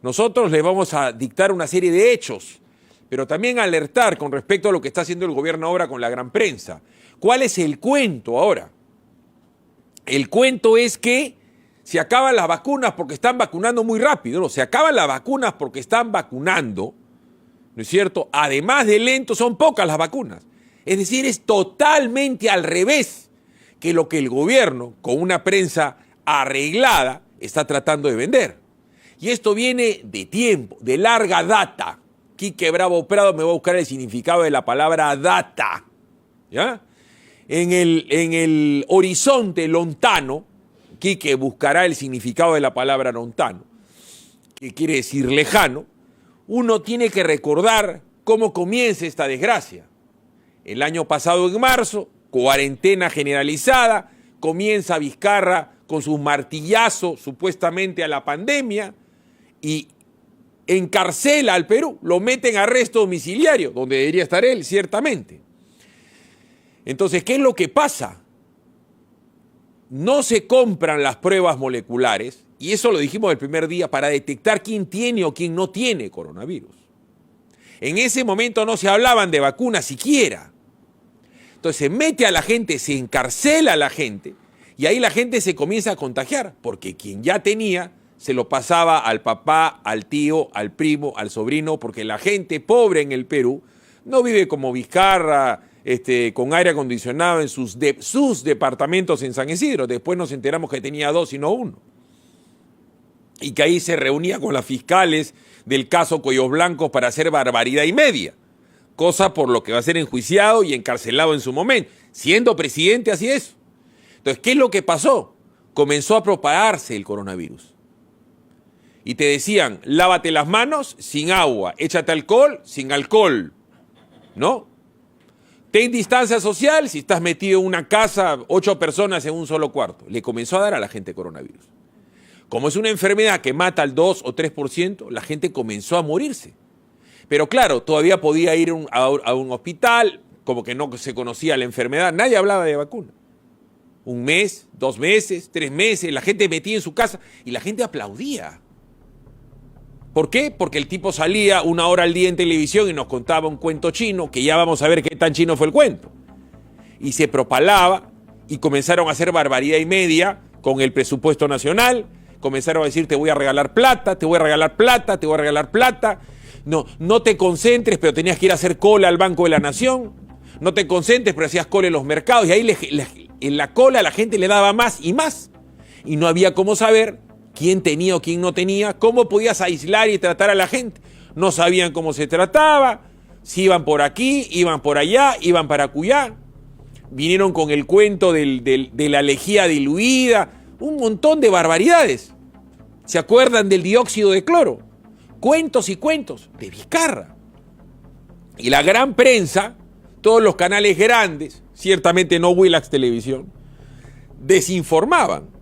Nosotros les vamos a dictar una serie de hechos, pero también alertar con respecto a lo que está haciendo el gobierno ahora con la gran prensa. ¿Cuál es el cuento ahora? El cuento es que se acaban las vacunas porque están vacunando muy rápido, ¿no? Se acaban las vacunas porque están vacunando, ¿no es cierto? Además de lento, son pocas las vacunas. Es decir, es totalmente al revés que lo que el gobierno, con una prensa arreglada, está tratando de vender. Y esto viene de tiempo, de larga data. Quique Bravo Prado me va a buscar el significado de la palabra data, ¿ya? En el horizonte lontano, Quique buscará el significado de la palabra lontano, que quiere decir lejano. Uno tiene que recordar cómo comienza esta desgracia. El año pasado, en marzo, cuarentena generalizada, comienza Vizcarra con sus martillazos supuestamente a la pandemia y encarcela al Perú, lo mete en arresto domiciliario, donde debería estar él, ciertamente. Entonces, ¿qué es lo que pasa? No se compran las pruebas moleculares, y eso lo dijimos el primer día, para detectar quién tiene o quién no tiene coronavirus. En ese momento no se hablaban de vacunas siquiera. Entonces se mete a la gente, se encarcela a la gente, y ahí la gente se comienza a contagiar, porque quien ya tenía se lo pasaba al papá, al tío, al primo, al sobrino, porque la gente pobre en el Perú no vive como Vizcarra, con aire acondicionado en sus departamentos en San Isidro. Después nos enteramos que tenía 2 y no 1. Y que ahí se reunía con las fiscales del caso Cuellos Blancos para hacer barbaridad y media. Cosa por lo que va a ser enjuiciado y encarcelado en su momento. Siendo presidente, así es. Entonces, ¿qué es lo que pasó? Comenzó a propagarse el coronavirus. Y te decían, lávate las manos sin agua, échate alcohol sin alcohol, ¿no? Ten distancia social si estás metido en una casa, 8 personas en un solo cuarto. Le comenzó a dar a la gente coronavirus. Como es una enfermedad que mata al 2 o 3%, la gente comenzó a morirse. Pero claro, todavía podía ir a un hospital, como que no se conocía la enfermedad, nadie hablaba de vacuna. 1 mes, 2 meses, 3 meses, la gente metía en su casa y la gente aplaudía. ¿Por qué? Porque el tipo salía 1 hora al día en televisión y nos contaba un cuento chino, que ya vamos a ver qué tan chino fue el cuento. Y se propalaba y comenzaron a hacer barbaridad y media con el presupuesto nacional. Comenzaron a decir, te voy a regalar plata, te voy a regalar plata, te voy a regalar plata. No te concentres, pero tenías que ir a hacer cola al Banco de la Nación. No te concentres, pero hacías cola en los mercados. Y ahí en la cola la gente le daba más y más. Y no había cómo saber quién tenía o quién no tenía, cómo podías aislar y tratar a la gente. No sabían cómo se trataba, si iban por aquí, iban por allá, iban para acullá. Vinieron con el cuento de la lejía diluida, un montón de barbaridades. ¿Se acuerdan del dióxido de cloro? Cuentos y cuentos de Vizcarra. Y la gran prensa, todos los canales grandes, ciertamente no Willax Televisión, desinformaban.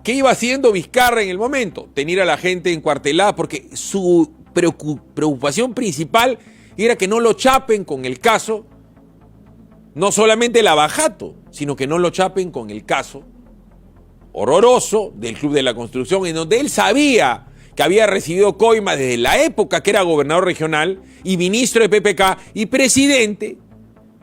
¿Qué iba haciendo Vizcarra en el momento? Tener a la gente encuartelada, porque su preocupación principal era que no lo chapen con el caso, no solamente Lavajato, sino que no lo chapen con el caso horroroso del Club de la Construcción, en donde él sabía que había recibido coima desde la época que era gobernador regional y ministro de PPK y presidente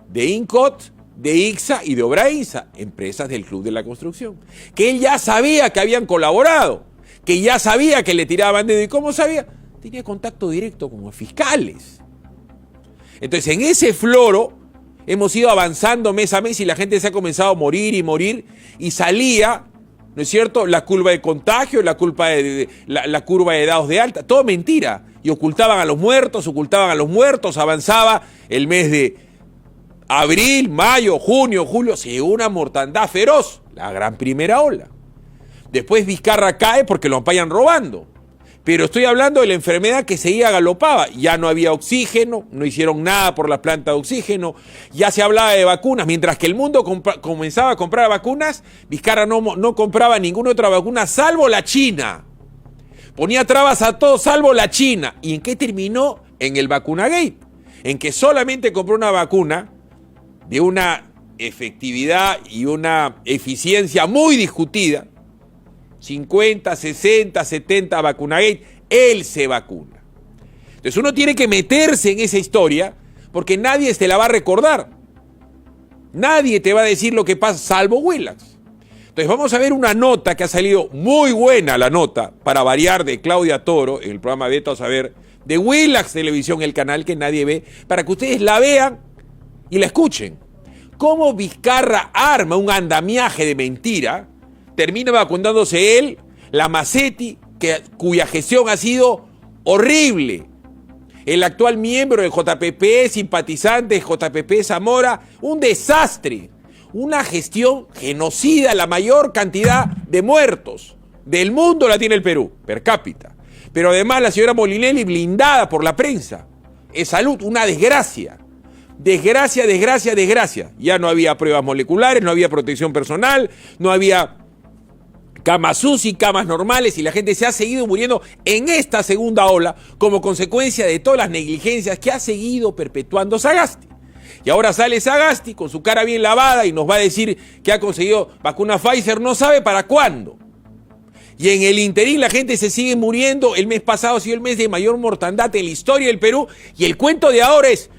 de INCOT, de ICSA y de Obrainsa, empresas del Club de la Construcción, que él ya sabía que habían colaborado, que ya sabía que le tiraban dedo. ¿Y cómo sabía? Tenía contacto directo con los fiscales. Entonces, en ese floro hemos ido avanzando mes a mes y la gente se ha comenzado a morir y salía, ¿no es cierto?, la curva de contagio, la curva de dados de alta, todo mentira. Y ocultaban a los muertos, avanzaba el mes de abril, mayo, junio, julio, se dio una mortandad feroz, la gran primera ola. Después Vizcarra cae porque lo vayan robando. Pero estoy hablando de la enfermedad que seguía galopaba. Ya no había oxígeno, no hicieron nada por la planta de oxígeno, ya se hablaba de vacunas. Mientras que el mundo comenzaba a comprar vacunas, Vizcarra no compraba ninguna otra vacuna salvo la China. Ponía trabas a todo salvo la China. ¿Y en qué terminó? En el vacunagate. En que solamente compró una vacuna de una efectividad y una eficiencia muy discutida, 50, 60, 70 vacunagate, él se vacuna. Entonces uno tiene que meterse en esa historia porque nadie te la va a recordar. Nadie te va a decir lo que pasa, salvo Willax. Entonces vamos a ver una nota que ha salido muy buena, la nota, para variar, de Claudia Toro, en el programa Vete a Saber, de Willax Televisión, el canal que nadie ve, para que ustedes la vean y la escuchen. Cómo Vizcarra arma un andamiaje de mentira, termina vacunándose él, la Macetti, cuya gestión ha sido horrible. El actual miembro del JPP, simpatizante de JPP Zamora, un desastre. Una gestión genocida, la mayor cantidad de muertos del mundo la tiene el Perú, per cápita. Pero además la señora Molinelli blindada por la prensa. Es salud, una desgracia. Desgracia, desgracia, desgracia. Ya no había pruebas moleculares, no había protección personal, no había camas UCI, camas normales, y la gente se ha seguido muriendo en esta segunda ola como consecuencia de todas las negligencias que ha seguido perpetuando Sagasti. Y ahora sale Sagasti con su cara bien lavada y nos va a decir que ha conseguido vacuna Pfizer, no sabe para cuándo. Y en el interín la gente se sigue muriendo. El mes pasado ha sido el mes de mayor mortandad en la historia del Perú, y el cuento de ahora es: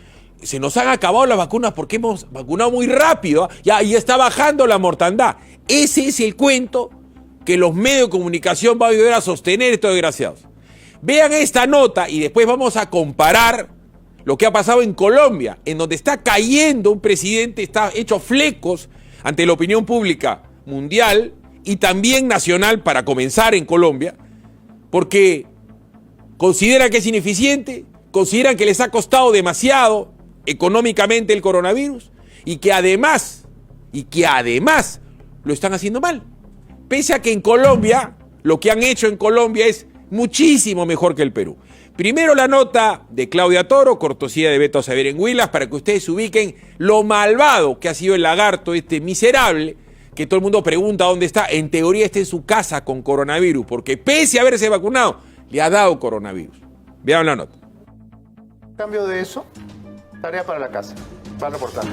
se nos han acabado las vacunas porque hemos vacunado muy rápido, ya está bajando la mortandad. Ese es el cuento que los medios de comunicación van a ayudar a sostener estos desgraciados. Vean esta nota y después vamos a comparar lo que ha pasado en Colombia, en donde está cayendo un presidente, está hecho flecos ante la opinión pública mundial y también nacional, para comenzar en Colombia, porque consideran que es ineficiente, consideran que les ha costado demasiado económicamente el coronavirus y que además lo están haciendo mal. Pese a que en Colombia, lo que han hecho en Colombia es muchísimo mejor que el Perú. Primero la nota de Claudia Toro, cortesía de Vete a Saber en Willax, para que ustedes se ubiquen lo malvado que ha sido el lagarto este miserable, que todo el mundo pregunta dónde está. En teoría está en su casa con coronavirus, porque pese a haberse vacunado, le ha dado coronavirus. Vean la nota. En cambio de eso, tarea para la casa, para reportar.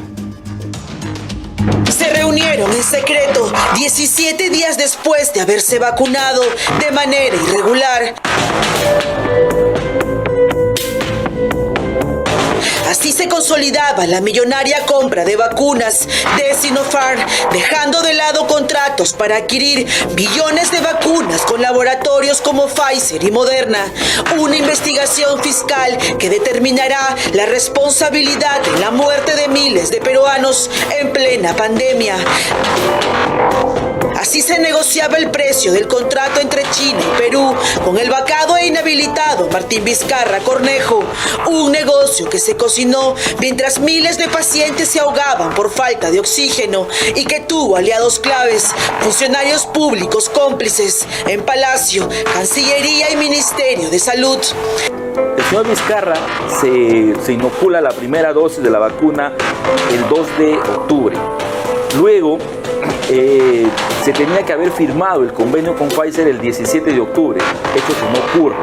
Se reunieron en secreto 17 días después de haberse vacunado de manera irregular. Así se consolidaba la millonaria compra de vacunas de Sinopharm, dejando de lado contratos para adquirir billones de vacunas con laboratorios como Pfizer y Moderna. Una investigación fiscal que determinará la responsabilidad en la muerte de miles de peruanos en plena pandemia. Así se negociaba el precio del contrato entre China y Perú con el vacado e inhabilitado Martín Vizcarra Cornejo, un negocio que se cocinó mientras miles de pacientes se ahogaban por falta de oxígeno y que tuvo aliados claves, funcionarios públicos cómplices en Palacio, Cancillería y Ministerio de Salud. El señor Vizcarra se inocula la primera dosis de la vacuna el 2 de octubre. Luego se tenía que haber firmado el convenio con Pfizer el 17 de octubre, hecho que no ocurre.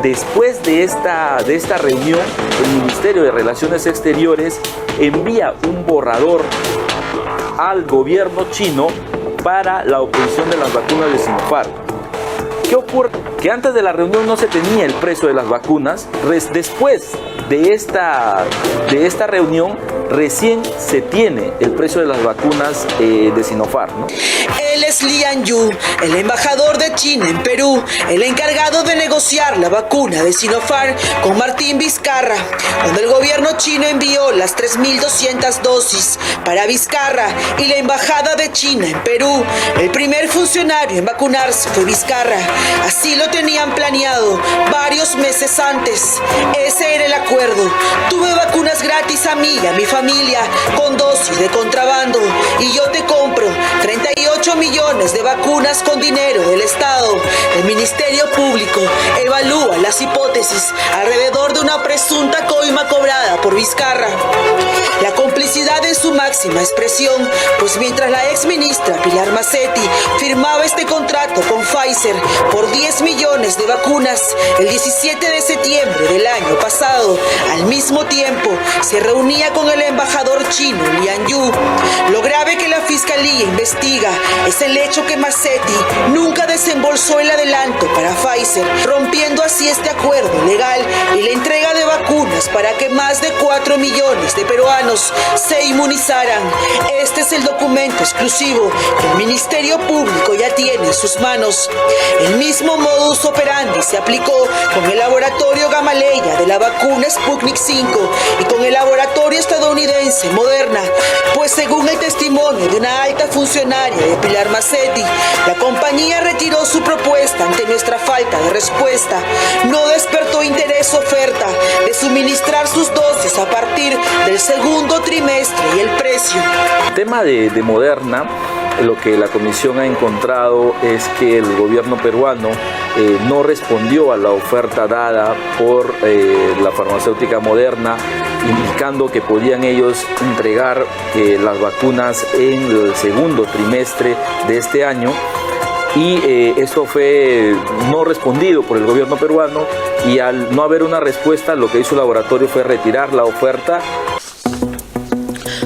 Después de esta reunión, el Ministerio de Relaciones Exteriores envía un borrador al gobierno chino para la obtención de las vacunas de Sinopharm. ¿Qué ocurre? Que antes de la reunión no se tenía el precio de las vacunas. Después de esta reunión, recién se tiene el precio de las vacunas de Sinopharm, ¿no? Él es Lian Yu, el embajador de China en Perú, el encargado de negociar la vacuna de Sinopharm con Martín Vizcarra, donde el gobierno chino envió las 3.200 dosis para Vizcarra y la embajada de China en Perú. El primer funcionario en vacunarse fue Vizcarra. Así lo tenían planeado varios meses antes. Ese era el acuerdo. Tuve vacunas gratis a mí y a mi familia con dosis de contrabando, y yo te compro 38 millones de vacunas con dinero del Estado. El Ministerio Público evalúa todas las hipótesis alrededor de una presunta coima cobrada por Vizcarra. La complicidad en su máxima expresión, pues mientras la exministra Pilar Macetti firmaba este contrato con Pfizer por 10 millones de vacunas el 17 de septiembre del año pasado, al mismo tiempo se reunía con el embajador chino Lian Yu. Lo grave que la fiscalía investiga es el hecho que Macetti nunca desembolsó el adelanto para Pfizer, rompiendo así este acuerdo legal y la entrega de vacunas para que más de 4 millones de peruanos se inmunizaran. Este es el documento exclusivo que el Ministerio Público ya tiene en sus manos. El mismo modus operandi se aplicó con el laboratorio Gamaleya de la vacuna Sputnik 5 y con el laboratorio estadounidense Moderna, pues según el testimonio de una alta funcionaria de Pilar Macetti, la compañía retiró su propuesta ante nuestra falta de respuesta. No despertó interés oferta de suministrar sus dosis a partir del segundo trimestre y el precio. El tema de Moderna, lo que la comisión ha encontrado es que el gobierno peruano no respondió a la oferta dada por la farmacéutica Moderna, indicando que podían ellos entregar las vacunas en el segundo trimestre de este año. Y esto fue no respondido por el gobierno peruano, y al no haber una respuesta, lo que hizo el laboratorio fue retirar la oferta.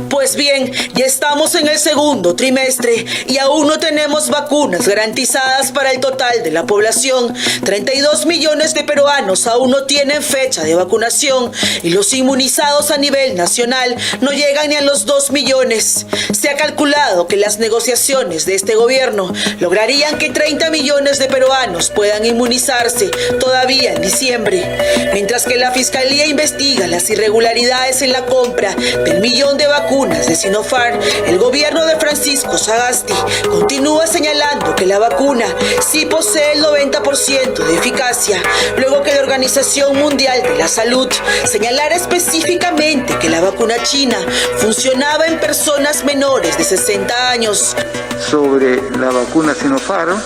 Pues bien, ya estamos en el segundo trimestre y aún no tenemos vacunas garantizadas para el total de la población. 32 millones de peruanos aún no tienen fecha de vacunación y los inmunizados a nivel nacional no llegan ni a los 2 millones. Se ha calculado que las negociaciones de este gobierno lograrían que 30 millones de peruanos puedan inmunizarse todavía en diciembre, mientras que la Fiscalía investiga las irregularidades en la compra del millón de vacunas de Sinopharm. El gobierno de Francisco Sagasti continúa señalando que la vacuna sí posee el 90% de eficacia, luego que la Organización Mundial de la Salud señalara específicamente que la vacuna china funcionaba en personas menores de 60 años. Sobre la vacuna Sinopharm,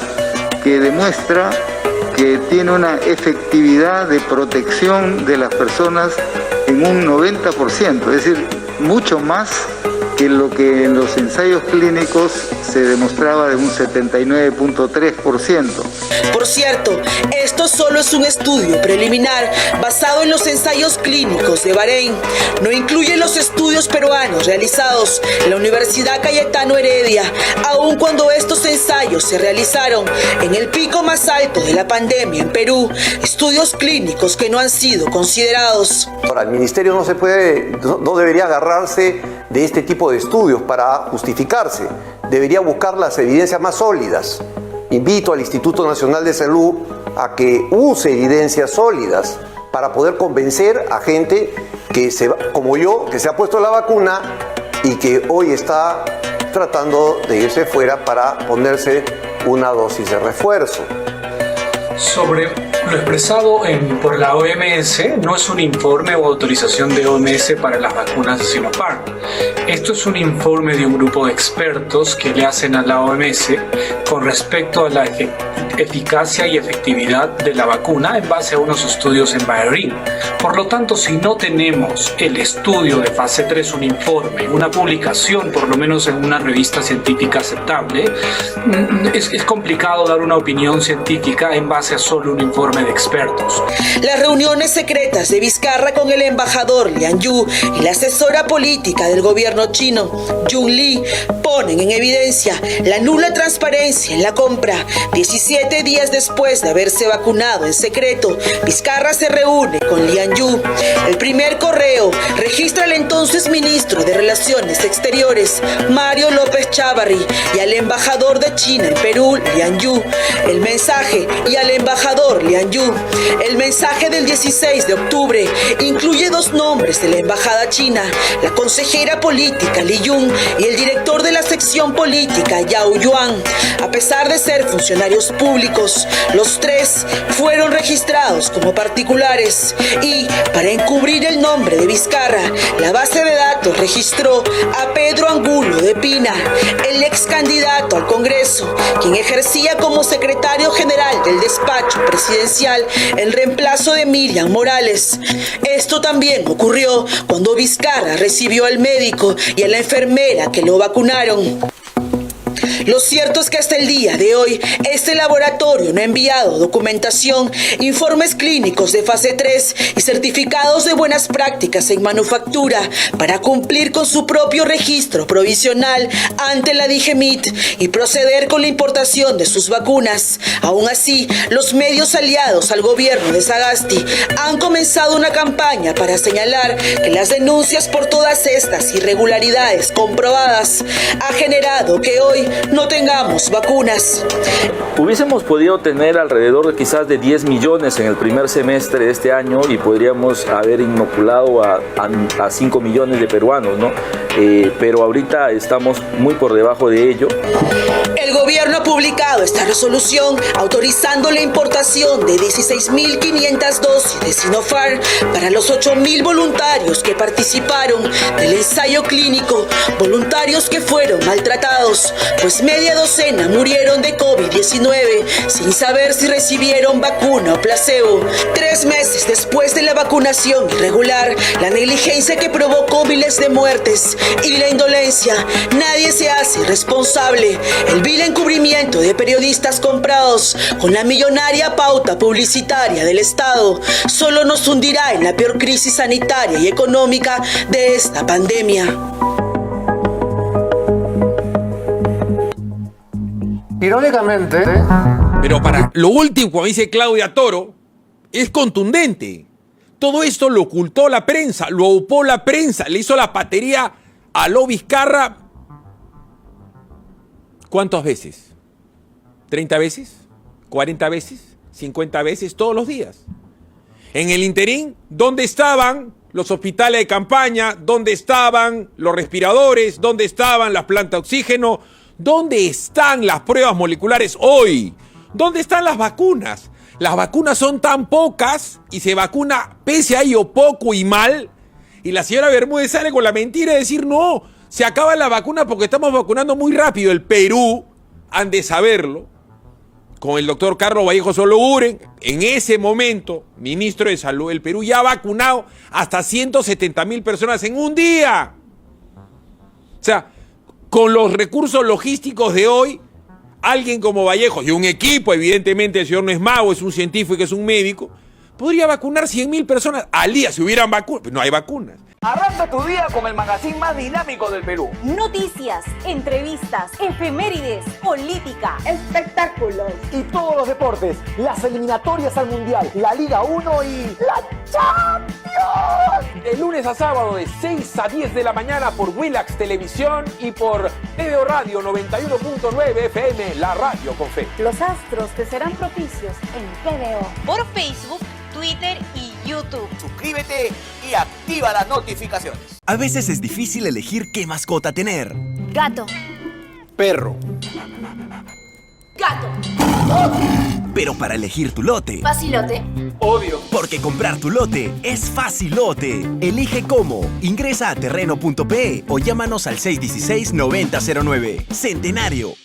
que demuestra que tiene una efectividad de protección de las personas en un 90%, es decir, mucho más que lo que en los ensayos clínicos se demostraba de un 79.3%. Por cierto, esto solo es un estudio preliminar basado en los ensayos clínicos de Bahrein. No incluye los estudios peruanos realizados en la Universidad Cayetano Heredia, aun cuando estos ensayos se realizaron en el pico más alto de la pandemia en Perú, estudios clínicos que no han sido considerados. Ahora, el ministerio no debería agarrarse de este tipo de estudios para justificarse. Debería buscar las evidencias más sólidas. Invito al Instituto Nacional de Salud a que use evidencias sólidas para poder convencer a gente como yo, que se ha puesto la vacuna y que hoy está tratando de irse fuera para ponerse una dosis de refuerzo. Sobre lo expresado por la OMS, no es un informe o autorización de OMS para las vacunas de Sinopharm. Esto es un informe de un grupo de expertos que le hacen a la OMS con respecto a la eficacia y efectividad de la vacuna en base a unos estudios en Bahrein. Por lo tanto, si no tenemos el estudio de fase 3, un informe, una publicación, por lo menos en una revista científica aceptable, es complicado dar una opinión científica en base a solo un informe de expertos. Las reuniones secretas de Vizcarra con el embajador Lian Yu y la asesora política del gobierno chino, Jun Lee, ponen en evidencia la nula transparencia en la compra. 17 días después de haberse vacunado en secreto, Vizcarra se reúne con Lian Yu. El primer correo registra al entonces ministro de Relaciones Exteriores, Mario López Chávarri, y al embajador de China en Perú, Lian Yu. El mensaje y al embajador Lian Yu. El mensaje del 16 de octubre incluye 2 nombres de la embajada china, la consejera política Li Yun y el director de la la sección política Yao Yuan. A pesar de ser funcionarios públicos, los tres fueron registrados como particulares y, para encubrir el nombre de Vizcarra, la base de datos registró a Pedro Angulo de Pina, el ex candidato al Congreso, quien ejercía como secretario general del despacho presidencial en reemplazo de Miriam Morales. Esto también ocurrió cuando Vizcarra recibió al médico y a la enfermera que lo vacunaron. Lo cierto es que hasta el día de hoy, este laboratorio no ha enviado documentación, informes clínicos de fase 3 y certificados de buenas prácticas en manufactura para cumplir con su propio registro provisional ante la DIGEMIT y proceder con la importación de sus vacunas. Aún así, los medios aliados al gobierno de Sagasti han comenzado una campaña para señalar que las denuncias por todas estas irregularidades comprobadas ha generado que hoy no tengamos vacunas. Hubiésemos podido tener alrededor de quizás de 10 millones en el primer semestre de este año y podríamos haber inoculado a 5 millones de peruanos, ¿no? Pero ahorita estamos muy por debajo de ello. El gobierno ha publicado esta resolución autorizando la importación de 16.500 dosis de Sinopharm para los 8.000 voluntarios que participaron del ensayo clínico, voluntarios que fueron maltratados, pues media docena murieron de COVID-19 sin saber si recibieron vacuna o placebo. 3 meses después de la vacunación irregular, la negligencia que provocó miles de muertes y la indolencia, nadie se hace responsable. El vil encubrimiento de periodistas comprados con la millonaria pauta publicitaria del Estado solo nos hundirá en la peor crisis sanitaria y económica de esta pandemia. Irónicamente, Pero para lo último, como dice Claudia Toro, es contundente. Todo esto lo ocultó la prensa, lo aupó la prensa, le hizo la patería a Lo Vizcarra. ¿Cuántas veces? ¿30 veces? ¿40 veces? ¿50 veces? Todos los días. En el interín, ¿dónde estaban los hospitales de campaña? ¿Dónde estaban los respiradores? ¿Dónde estaban las plantas de oxígeno? ¿Dónde están las pruebas moleculares hoy? ¿Dónde están las vacunas? Las vacunas son tan pocas y se vacuna pese a ello poco y mal. Y la señora Bermúdez sale con la mentira de decir no, se acaba la vacuna porque estamos vacunando muy rápido. El Perú, han de saberlo, con el doctor Carlos Vallejo Sologuren, en ese momento, ministro de Salud, el Perú ya ha vacunado hasta 170.000 personas en un día. O sea, con los recursos logísticos de hoy, alguien como Vallejo y un equipo, evidentemente el señor no es mago, es un científico, es un médico, podría vacunar 100.000 personas al día si hubieran vacunas. Pues no hay vacunas. Arranca tu día con el magazine más dinámico del Perú. Noticias, entrevistas, efemérides, política, Espectáculos y todos los deportes. Las eliminatorias al Mundial, la Liga 1 y la Champions. De lunes a sábado de 6 a 10 de la mañana por Willax Televisión y por TVO Radio 91.9 FM, la radio con fe. los astros te serán propicios en TVO. Por Facebook, Twitter y YouTube. Suscríbete y activa las notificaciones. A veces es difícil elegir qué mascota tener. Gato. Perro. Gato. Pero para elegir tu lote, Facilote. Obvio. porque comprar tu lote es facilote. Elige cómo. Ingresa a terreno.pe o llámanos al 616-9009. Centenario,